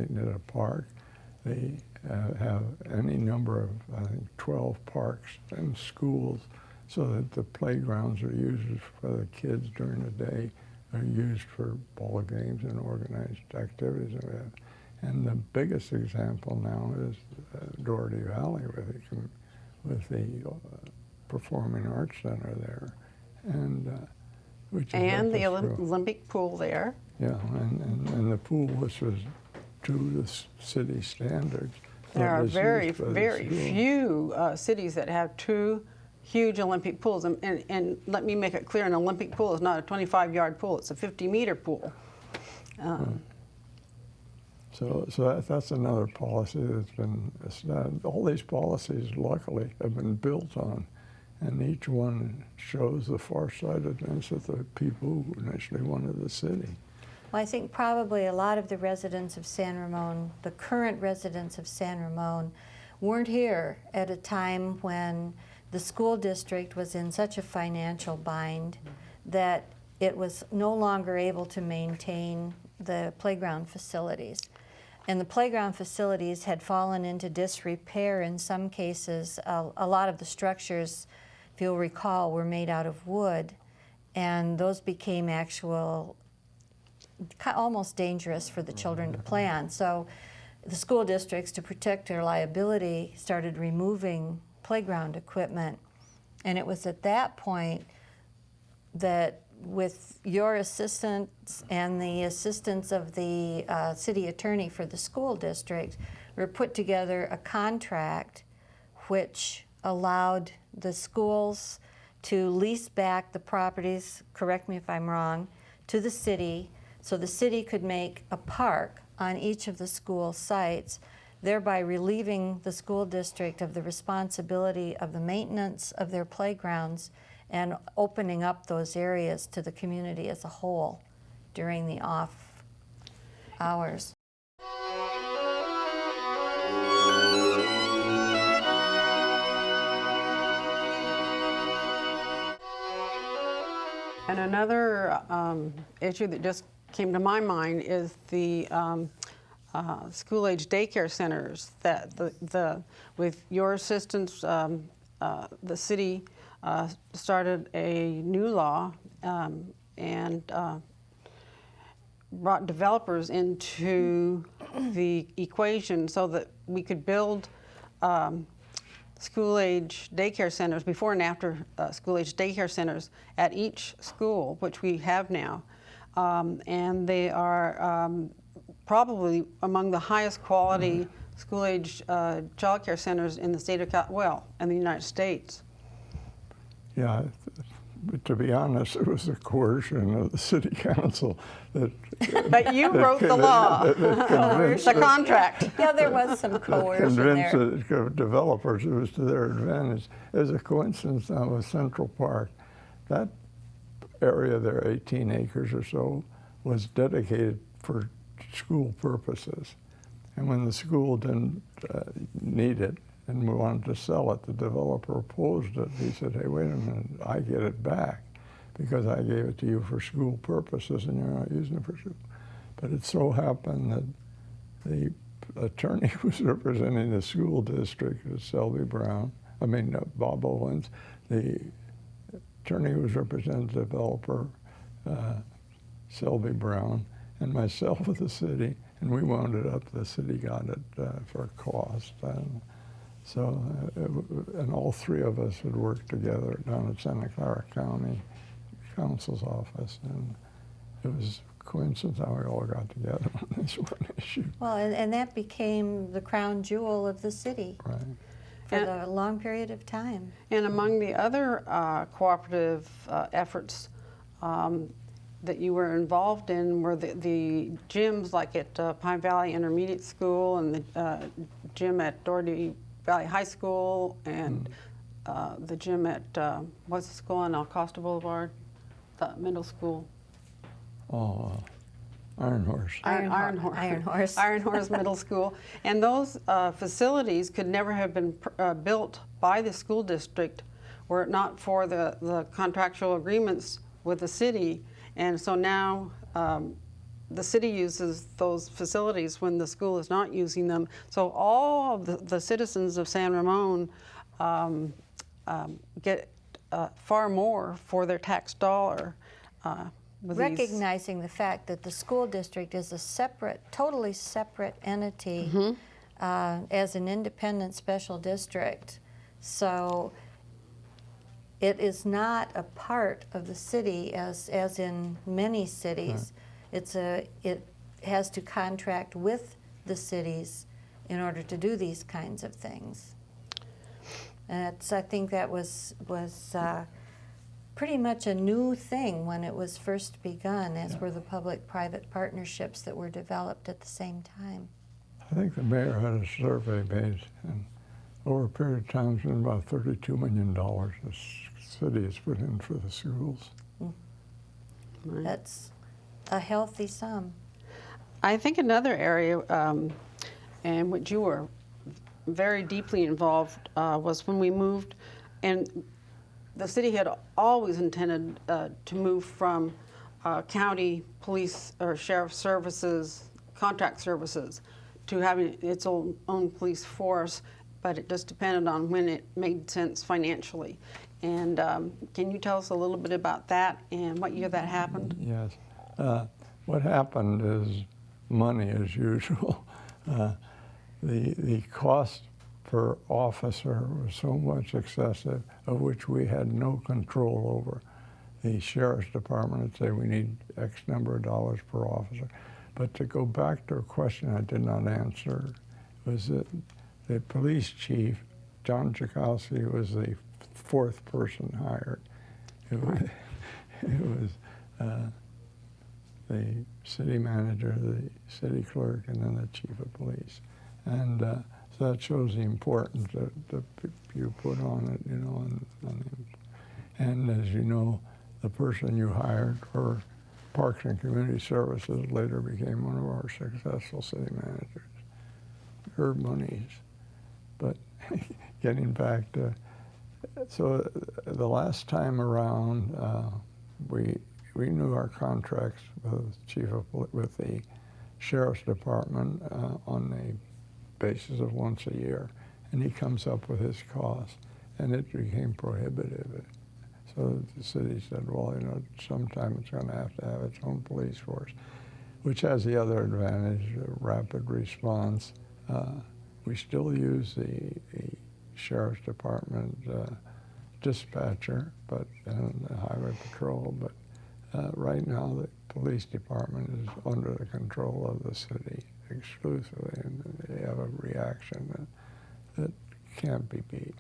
making it a park. They have any number of, I think, 12 parks and schools, so that the playgrounds are used for the kids during the day, are used for ball games and organized activities. And the biggest example now is Doherty Valley with the Performing Arts Center there, and and the Olympic pool there. Yeah, and the pool, which was to the city standards. There are very few cities that have two huge Olympic pools. And let me make it clear, an Olympic pool is not a 25-yard pool, it's a 50-meter pool. So that's another policy that's been established. All these policies, luckily, have been built on, and each one shows the farsightedness of the people who initially wanted the city. Well, I think probably a lot of the residents of San Ramon, the current residents of San Ramon, weren't here at a time when the school district was in such a financial bind that it was no longer able to maintain the playground facilities. And the playground facilities had fallen into disrepair in some cases. A lot of the structures, if you'll recall, were made out of wood, and those became almost dangerous for the children to play on. So the school districts, to protect their liability, started removing playground equipment. And it was at that point that, with your assistance and the assistance of the city attorney for the school district, we put together a contract which allowed the schools to lease back the properties, correct me if I'm wrong, to the city, so the city could make a park on each of the school sites, thereby relieving the school district of the responsibility of the maintenance of their playgrounds and opening up those areas to the community as a whole during the off hours. And another issue that just came to my mind is the school-age daycare centers that with your assistance, the city started a new law and brought developers into the equation so that we could build school-age daycare centers, before and after school-age daycare centers at each school, which we have now. And they are probably among the highest quality school-age child care centers in the state of in the United States. Yeah, but to be honest, it was a coercion of the city council that. But you wrote the law, the contract. Yeah, there was some coercion there. Convinced the developers it was to their advantage. There's a coincidence now with Central Park. That area there, 18 acres or so, was dedicated for school purposes. And when the school didn't need it and we wanted to sell it, the developer opposed it. He said, hey, wait a minute, I get it back because I gave it to you for school purposes and you're not using it for school. But it so happened that the attorney who was representing the school district was Bob Owens. The attorney who was representing the developer, Selby Brown, and myself with the city, and we wound it up. The city got it for cost. And all three of us had worked together down at Santa Clara County Council's office, and it was a coincidence how we all got together on this one issue. Well, and that became the crown jewel of the city. Right. For a long period of time. And among the other cooperative efforts that you were involved in were the gyms, like at Pine Valley Intermediate School and the gym at Doherty Valley High School, and the gym at, what's the school on Acosta Boulevard? The middle school. Oh, Iron Horse. Iron Horse. Iron Horse Middle School. And those facilities could never have been built by the school district were it not for the contractual agreements with the city. And so now the city uses those facilities when the school is not using them. So all of the citizens of San Ramon get far more for their tax dollar. With Recognizing the fact that the school district is a separate, totally separate entity as an independent special district. So it is not a part of the city as in many cities. It has to contract with the cities in order to do these kinds of things. And I think that was pretty much a new thing when it was first begun, as were the public-private partnerships that were developed at the same time. I think the mayor had a survey made, and over a period of time, it's been about $32 million the city has put in for the schools. Right. That's a healthy sum. I think another area in which you were very deeply involved was when we moved, and the city had always intended to move from county police or sheriff services, contract services, to having its own police force, but it just depended on when it made sense financially. And can you tell us a little bit about that and what year that happened? Yes. What happened is money as usual. The cost per officer was so much excessive, of which we had no control over. The sheriff's department would say we need X number of dollars per officer. But to go back to a question I did not answer, was that the police chief, John Chakowski, was the fourth person hired. It was the city manager, the city clerk, and then the chief of police. And so that shows the importance that you put on it, you know. And as you know, the person you hired for Parks and Community Services later became one of our successful city managers. Her monies. But getting back to, so the last time around, we knew our contracts with the sheriff's department on the basis of once a year, and he comes up with his cost, and it became prohibitive. So the city said, well, you know, sometime it's going to have its own police force, which has the other advantage, rapid response. We still use the sheriff's department dispatcher, and the highway patrol, but right now the police department is under the control of the city exclusively, and they have a reaction that can't be beat.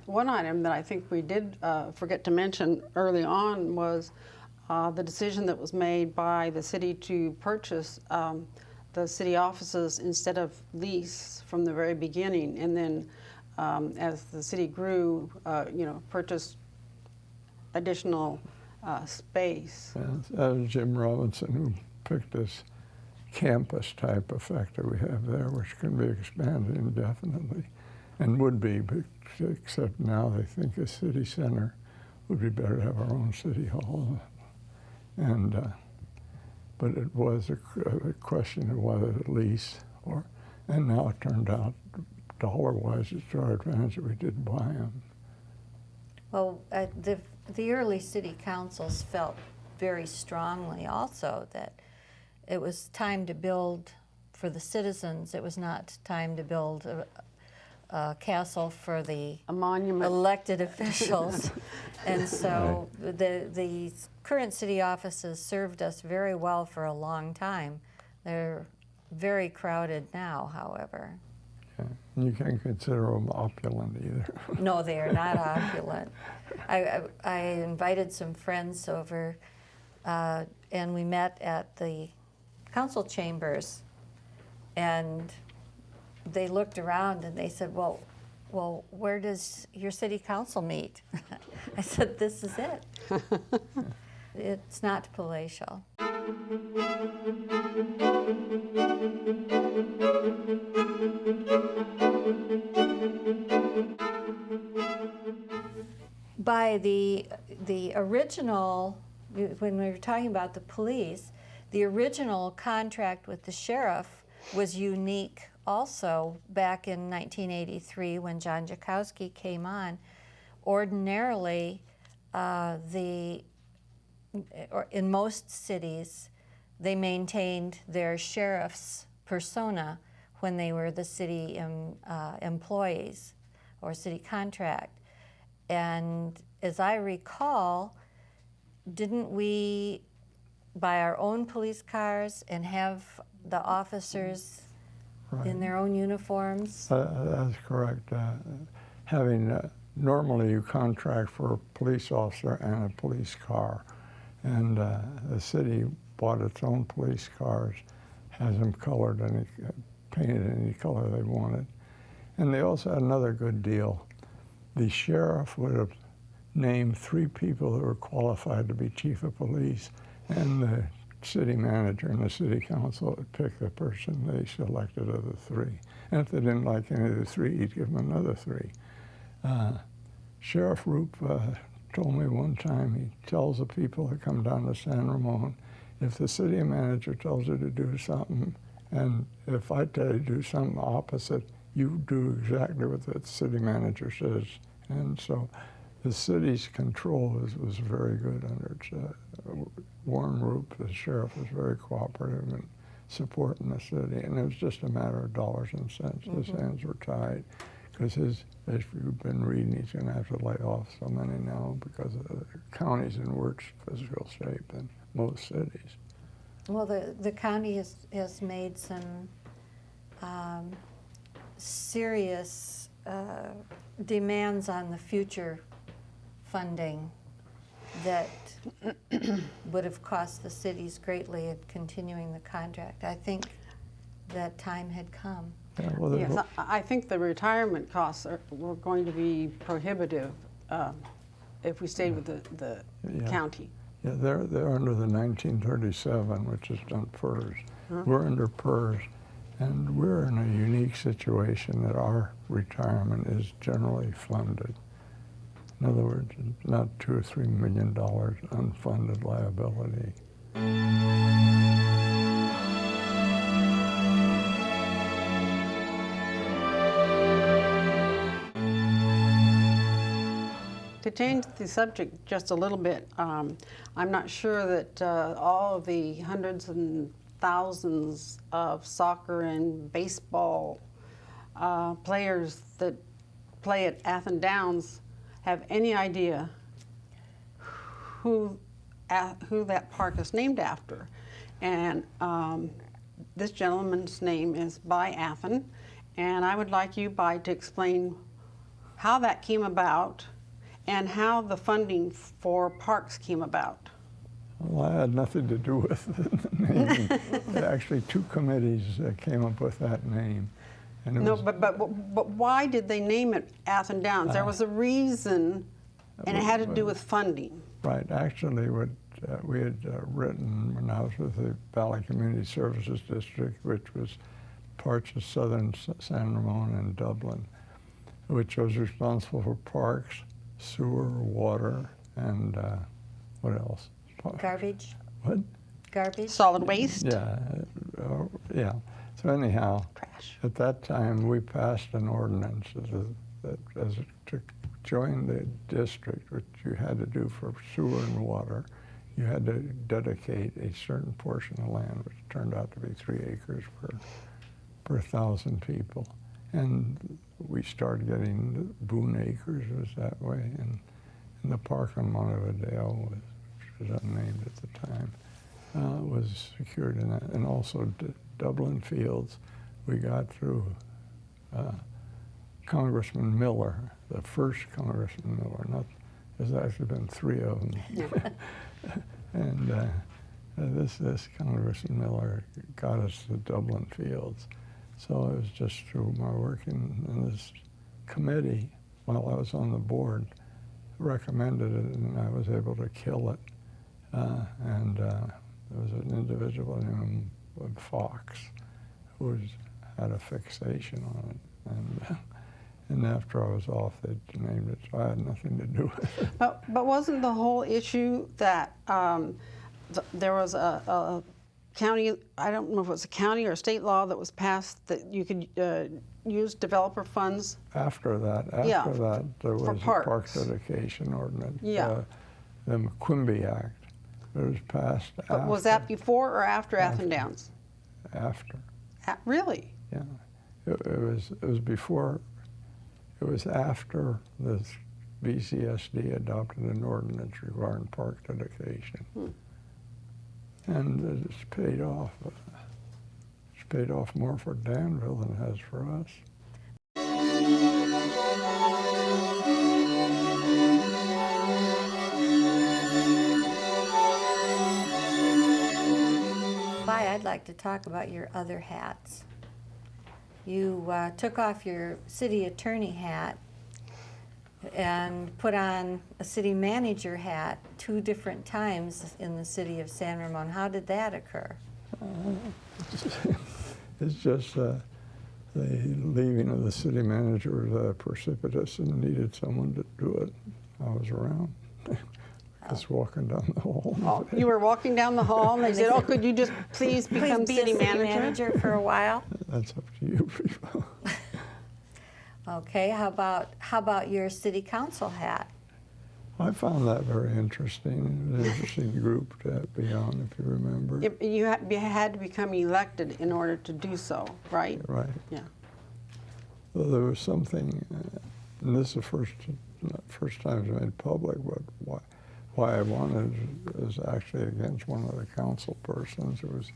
One item that I think we did forget to mention early on was the decision that was made by the city to purchase the city offices instead of lease from the very beginning, and then as the city grew, you know, purchased additional space. That was Jim Robinson who picked this campus type effect that we have there, which can be expanded indefinitely, and would be, except now they think a city center would be better to have our own city hall. And but it was a question of whether to lease or, and now it turned out dollar-wise it's to our advantage that we did buy them. Well, the early city councils felt very strongly also that it was time to build for the citizens. It was not time to build a castle for the A monument. elected officials. And so the current city offices served us very well for a long time. They're very crowded now, however. Yeah. And you can't consider them opulent either. No, they are not opulent. I invited some friends over, and we met at the council chambers, and they looked around and they said, well, where does your city council meet? I said, this is it. It's not palatial. By the original, when we were talking about the police, the original contract with the sheriff was unique also back in 1983 when John Jakowski came on. Ordinarily, in most cities, they maintained their sheriff's persona when they were the city employees or city contract. And as I recall, didn't we buy our own police cars and have the officers in their own uniforms? That's correct. Normally you contract for a police officer and a police car, and the city bought its own police cars, has them colored and painted any color they wanted. And they also had another good deal. The sheriff would have named 3 people who were qualified to be chief of police, and the city manager and the city council would pick the person they selected of the 3. And if they didn't like any of the 3, he'd give them another 3. Sheriff Roop told me one time, he tells the people that come down to San Ramon, if the city manager tells you to do something, and if I tell you to do something opposite, you do exactly what the city manager says. And so the city's control was very good under Warren Roop. The sheriff was very cooperative and supporting the city. And it was just a matter of dollars and cents. His hands were tied because if you've been reading, he's going to have to lay off so many now because the county's in worse physical shape than most cities. Well, the county has made some serious demands on the future funding that would have cost the cities greatly in continuing the contract. I think that time had come. Yeah, well, Yes, I think the retirement costs were going to be prohibitive if we stayed with the county. Yeah, they're under the 1937, which is done PERS. We're under PERS, and we're in a unique situation that our retirement is generally funded. In other words, it's not $2 or $3 million unfunded liability. To change the subject just a little bit, I'm not sure that all of the hundreds and thousands of soccer and baseball players that play at Athan Downs have any idea who that park is named after. And this gentleman's name is Athan, and I would like you, to explain how that came about and how the funding for parks came about. Well, I had nothing to do with the name. Actually, 2 committees came up with that name. And it was, but why did they name it Athan Downs? There was a reason, and it had to do with funding. Right. Actually, what we had written when I was with the Valley Community Services District, which was parts of southern San Ramon and Dublin, which was responsible for parks, sewer, water, and what else? Garbage? What? Garbage? Solid waste? Yeah, yeah. So anyhow, Trash. at that time we passed an ordinance to join the district, which you had to do for sewer and water. You had to dedicate a certain portion of land, which turned out to be 3 acres per 1,000 people. And we started getting the Boone Acres was that way, and the park on Montevideo, which was unnamed at the time, was secured in that. And also Dublin Fields, we got through Congressman Miller, the first Congressman Miller. There's actually been 3 of them. And this Congressman Miller got us to Dublin Fields. So it was just through my work in this committee, while I was on the board, recommended it, and I was able to kill it. And there was an individual named Fox who had a fixation on it. And after I was off, they named it, so I had nothing to do with it. But wasn't the whole issue that there was a county, I don't know if it was a county or a state law that was passed that you could use developer funds? After that, Yeah, there was a parks. park dedication ordinance. Yeah. The McQuimby Act. It was passed after. But was that before or after Athan Downs? After. Really? Yeah. It was before. It was after the BCSD adopted an ordinance regarding park dedication. And it's paid off. It's paid off more for Danville than it has for us. I'd like to talk about your other hats. You took off your city attorney hat and put on a city manager hat 2 different times in the city of San Ramon. How did that occur? It's just the leaving of the city manager was precipitous and needed someone to do it. I was around, just walking down the hall. Oh, you were walking down the hall and they said, "Oh, could you just please become be city a city manager for a while?" That's up to you people. Okay, how about your city council hat? I found that very interesting. It was an interesting group to be on, if you remember. You had to become elected in order to do so, right? Right. Yeah. Well, there was something, and this is the first time it's made public, but why I wanted it was actually against one of the council persons who was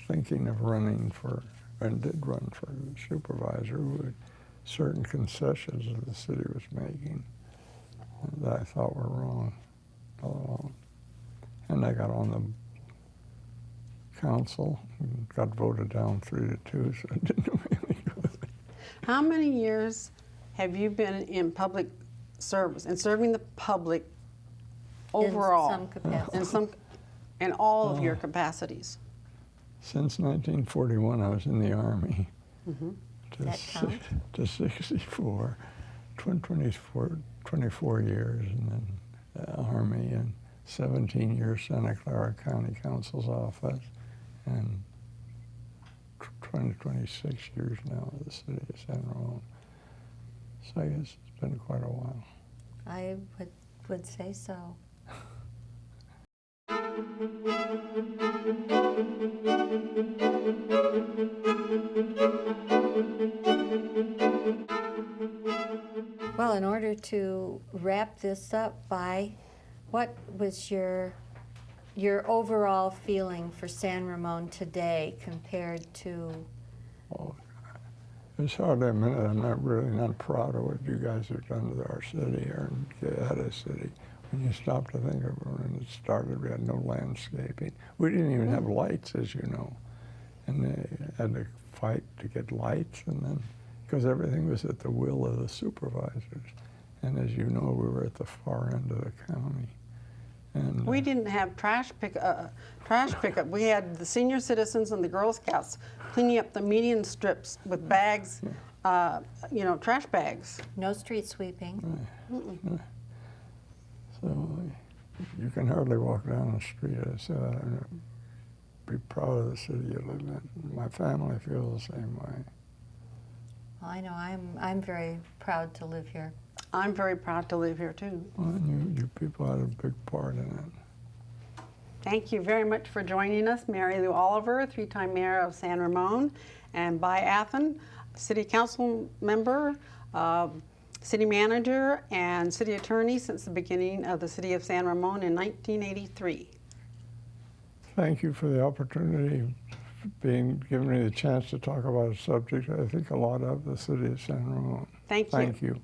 thinking of running for, and did run for supervisor, who had certain concessions that the city was making that I thought were wrong all along. And I got on the council and got voted down 3-2, so it didn't do anything good. How many years have you been in public service and serving the public overall? In some capacity. In all of your capacities? Since 1941, I was in the Army. Mm-hmm. That count? To 64, 24 years, and then the Army, and 17 years Santa Clara County Council's office, and 26 years now in the city of San Ramon. So I guess it's been quite a while. I would say so. Well, in order to wrap this up, what was your overall feeling for San Ramon today compared to? Oh, it's hard to admit it. I'm not proud of what you guys have done to our city or Guyetta City. When you stop to think of it, when it started, we had no landscaping. We didn't even have lights, as you know. And they had to fight to get lights, and then, because everything was at the will of the supervisors. And as you know, we were at the far end of the county. And We didn't have trash pickup. We had the senior citizens and the Girl Scouts cleaning up the median strips with bags, trash bags. No street sweeping. Right. So you can hardly walk down the street. I said, I'd be proud of the city you live in. My family feels the same way. Well, I know I'm very proud to live here. I'm very proud to live here too. Well, and you people had a big part in it. Thank you very much for joining us, Mary Lou Oliver, 3-time mayor of San Ramon, and By Athan, city council member, city manager, and city attorney since the beginning of the city of San Ramon in 1983. Thank you for the opportunity, giving me the chance to talk about a subject I think a lot of, the city of San Ramon. Thank you. Thank you.